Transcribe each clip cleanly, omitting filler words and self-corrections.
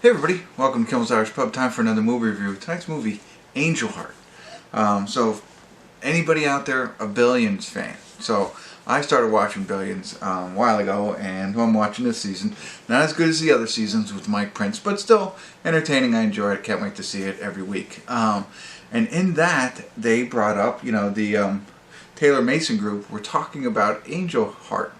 Hey everybody, welcome to Kimmel's Irish Pub. Time for another movie review. Tonight's movie, Angel Heart. So, anybody out there a Billions fan? So, I started watching Billions a while ago, and who I'm watching this season. Not as good as the other seasons with Mike Prince, but still entertaining. I enjoy it. Can't wait to see it every week. And in that, they brought up, the Taylor Mason group were talking about Angel Heart,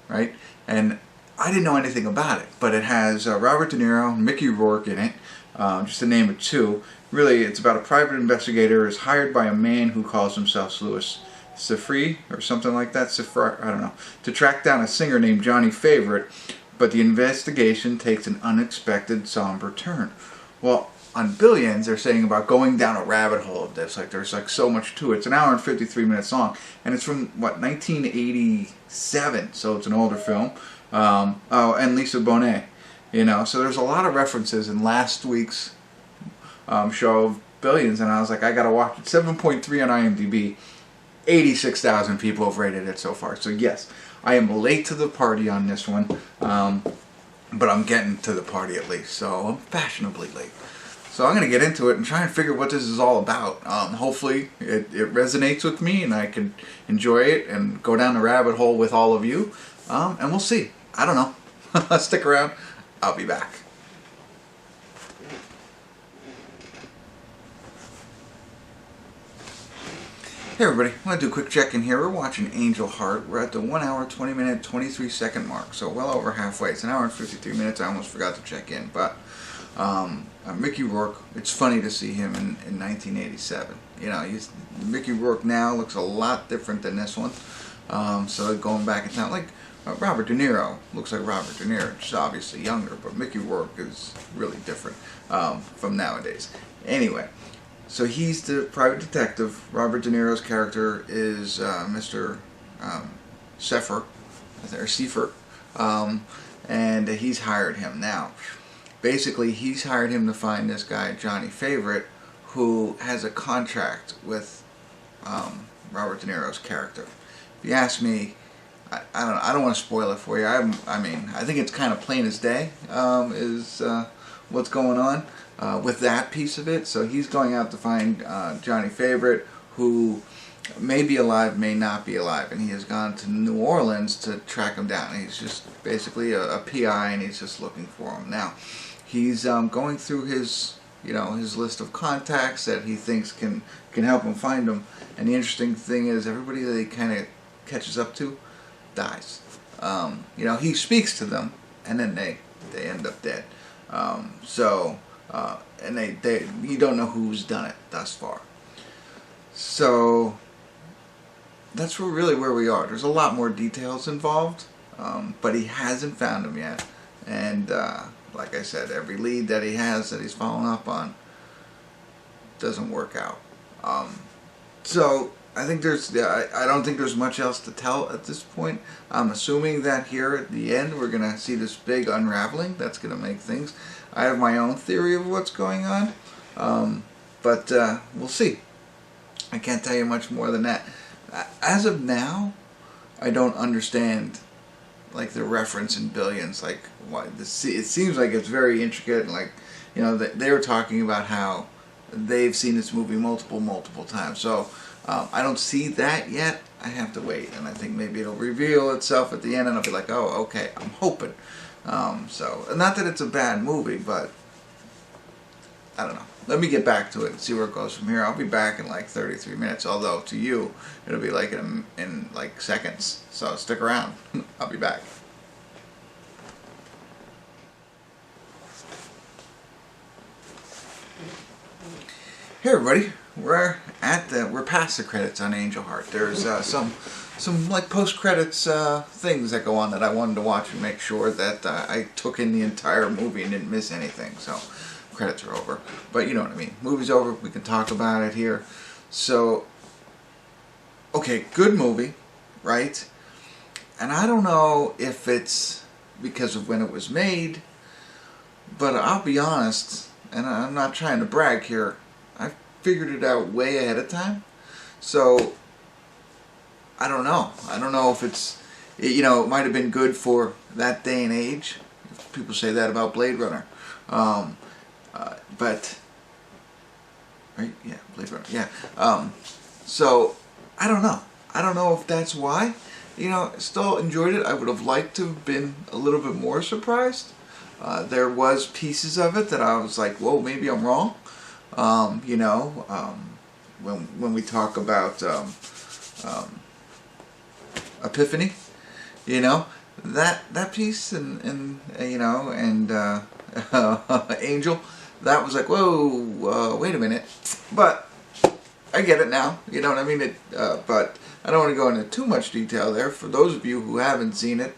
right? And I didn't know anything about it, but it has Robert De Niro and Mickey Rourke in it, just to name it two. Really, it's about a private investigator who is hired by a man who calls himself Louis Sifri, or something like that, Sifri, I don't know, to track down a singer named Johnny Favorite, but the investigation takes an unexpected, somber turn. Well, on Billions, they're saying about going down a rabbit hole of this. Like, there's like so much to it. It's an hour and 53 minutes long, and it's from, 1987, so it's an older film. And Lisa Bonet, so there's a lot of references in last week's show of Billions, and I was like, I gotta watch it. 7.3 on IMDb, 86,000 people have rated it so far, so yes, I am late to the party on this one, but I'm getting to the party at least, so I'm fashionably late. So I'm going to get into it and try and figure what this is all about. Hopefully it resonates with me and I can enjoy it and go down the rabbit hole with all of you, and we'll see. I don't know. Stick around. I'll be back. Hey everybody, I want to do a quick check-in here. We're watching Angel Heart. We're at the 1 hour, 20 minute, 23 second mark, so well over halfway. It's an hour and 53 minutes. I almost forgot to check in, but Mickey Rourke, it's funny to see him in 1987. Mickey Rourke now looks a lot different than this one. So going back in time, like Robert De Niro looks like Robert De Niro, just obviously younger, but Mickey Rourke is really different from nowadays. Anyway, so he's the private detective. Robert De Niro's character is Mr. Seifer, or Seifer, and he's hired him now. Basically, he's hired him to find this guy, Johnny Favorite, who has a contract with Robert De Niro's character. If you ask me, I don't want to spoil it for you. I think it's kind of plain as day is what's going on with that piece of it. So he's going out to find Johnny Favorite, who may be alive, may not be alive, and he has gone to New Orleans to track him down. He's just basically a PI, and he's just looking for him. Now, he's going through his his list of contacts that he thinks can help him find him. And the interesting thing is, everybody that he kind of catches up to dies. He speaks to them, and then they end up dead. And you don't know who's done it thus far. So that's really where we are. There's a lot more details involved, but he hasn't found them yet. And like I said, every lead that he has that he's following up on doesn't work out. So I think I don't think there's much else to tell at this point. I'm assuming that here at the end we're gonna see this big unraveling that's gonna make things. I have my own theory of what's going on, but we'll see. I can't tell you much more than that. As of now, I don't understand like the reference in Billions. Like, it seems like it's very intricate, and like they were talking about how they've seen this movie multiple times. So I don't see that yet. I have to wait, and I think maybe it'll reveal itself at the end, and I'll be like, oh, okay. I'm hoping. So not that it's a bad movie, but I don't know. Let me get back to it and see where it goes from here. I'll be back in like 33 minutes, although to you it'll be like in like seconds. So stick around. I'll be back. Hey everybody, we're past the credits on Angel Heart. There's some like post-credits things that go on that I wanted to watch and make sure that I took in the entire movie and didn't miss anything. So credits are over, but you know what I mean. Movie's over. We can talk about it here. So, okay, good movie, right? And I don't know if it's because of when it was made, but I'll be honest, and I'm not trying to brag here, I figured it out way ahead of time. So I don't know. I don't know if it might have been good for that day and age. People say that about Blade Runner. But right, yeah, Blade Runner, yeah. So I don't know. I don't know if that's why. You know, still enjoyed it. I would have liked to have been a little bit more surprised. There was pieces of it that I was like, whoa, maybe I'm wrong. You know, when we talk about Epiphany, you know, that piece and you know, and Angel, that was like, whoa, wait a minute. But I get it now, you know what I mean? But I don't want to go into too much detail there. For those of you who haven't seen it,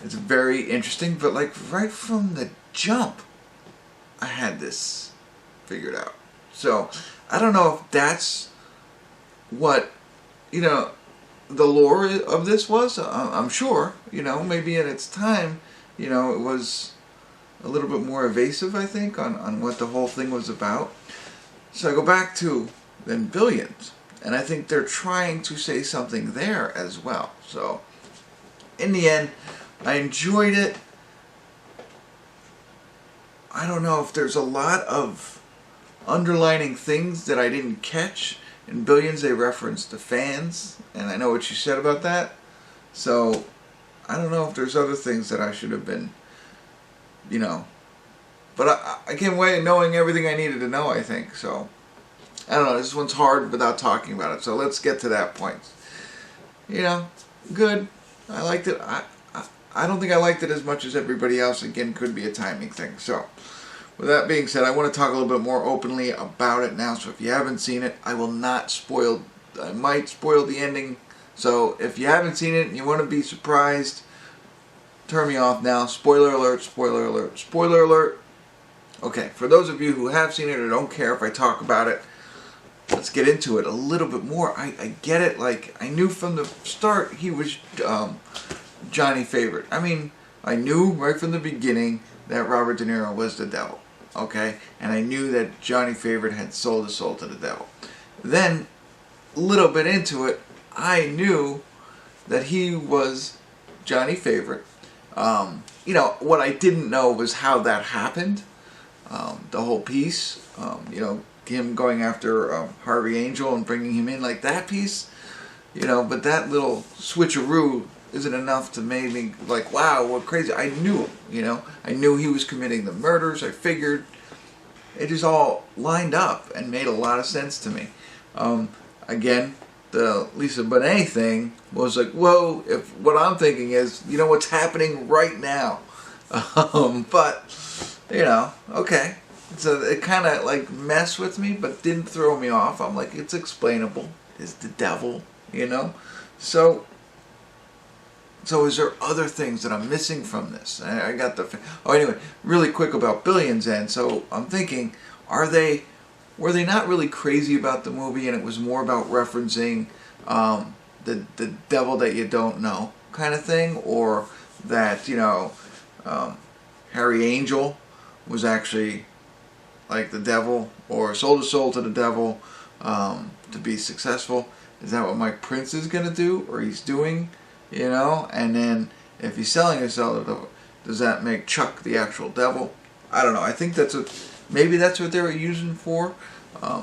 it's very interesting. But like right from the jump, I had this figured out. So I don't know if that's what, you know, the lore of this was. I'm sure, you know, maybe at its time, you know, it was a little bit more evasive, I think, on what the whole thing was about. So I go back to then Billions, and I think they're trying to say something there as well. So in the end, I enjoyed it. I don't know if there's a lot of underlining things that I didn't catch. In Billions, they referenced the fans, and I know what you said about that. So I don't know if there's other things that I should have been, you know. But I came away knowing everything I needed to know, I think. So I don't know. This one's hard without talking about it. So let's get to that point. You know, good. I liked it. I don't think I liked it as much as everybody else. Again, could be a timing thing. So with that being said, I want to talk a little bit more openly about it now. So if you haven't seen it, I will not spoil. I might spoil the ending. So if you haven't seen it and you want to be surprised, turn me off now. Spoiler alert, spoiler alert, spoiler alert. Okay, for those of you who have seen it or don't care if I talk about it, let's get into it a little bit more. I get it. Like, I knew from the start he was Johnny Favorite. I mean, I knew right from the beginning that Robert De Niro was the devil. Okay? And I knew that Johnny Favorite had sold his soul to the devil. Then, a little bit into it, I knew that he was Johnny Favorite. You know, what I didn't know was how that happened. The whole piece, you know, him going after Harvey Angel and bringing him in, like that piece, you know, but that little switcheroo isn't enough to make me like, wow, what crazy. I knew him, you know, I knew he was committing the murders. I figured it just all lined up and made a lot of sense to me. Again, the Lisa Bonet thing was like, whoa, if what I'm thinking is, you know, what's happening right now. But you know, okay. So it kind of like messed with me, but didn't throw me off. I'm like, it's explainable. It's the devil, you know? So is there other things that I'm missing from this? I got the... Oh, anyway, really quick about Billions then. So I'm thinking, were they not really crazy about the movie and it was more about referencing the devil that you don't know kind of thing? Or that, you know, Harry Angel was actually like the devil, or sold his soul to the devil to be successful? Is that what Mike Prince is going to do, or he's doing, you know? And then if he's selling his soul to the devil, does that make Chuck the actual devil? I don't know. I think maybe that's what they were using for,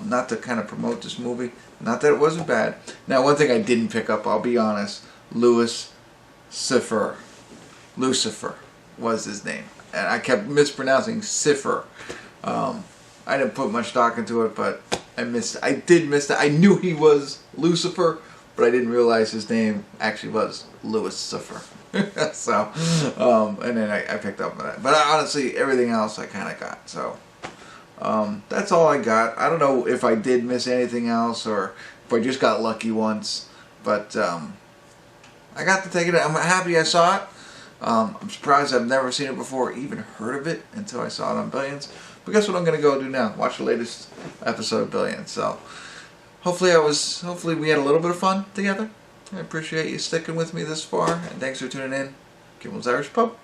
not to kind of promote this movie. Not that it wasn't bad. Now, one thing I didn't pick up, I'll be honest, Lucifer was his name. And I kept mispronouncing Cipher. I didn't put much stock into it, but I did miss that. I knew he was Lucifer, but I didn't realize his name actually was Lucifer. So, and then I picked up on that. But honestly, everything else I kind of got. So, that's all I got. I don't know if I did miss anything else or if I just got lucky once. But I got to take it. I'm happy I saw it. I'm surprised I've never seen it before, even heard of it until I saw it on Billions. But guess what I'm going to go do now? Watch the latest episode of Billions. So hopefully we had a little bit of fun together. I appreciate you sticking with me this far, and thanks for tuning in. Kimmel's Irish Pub.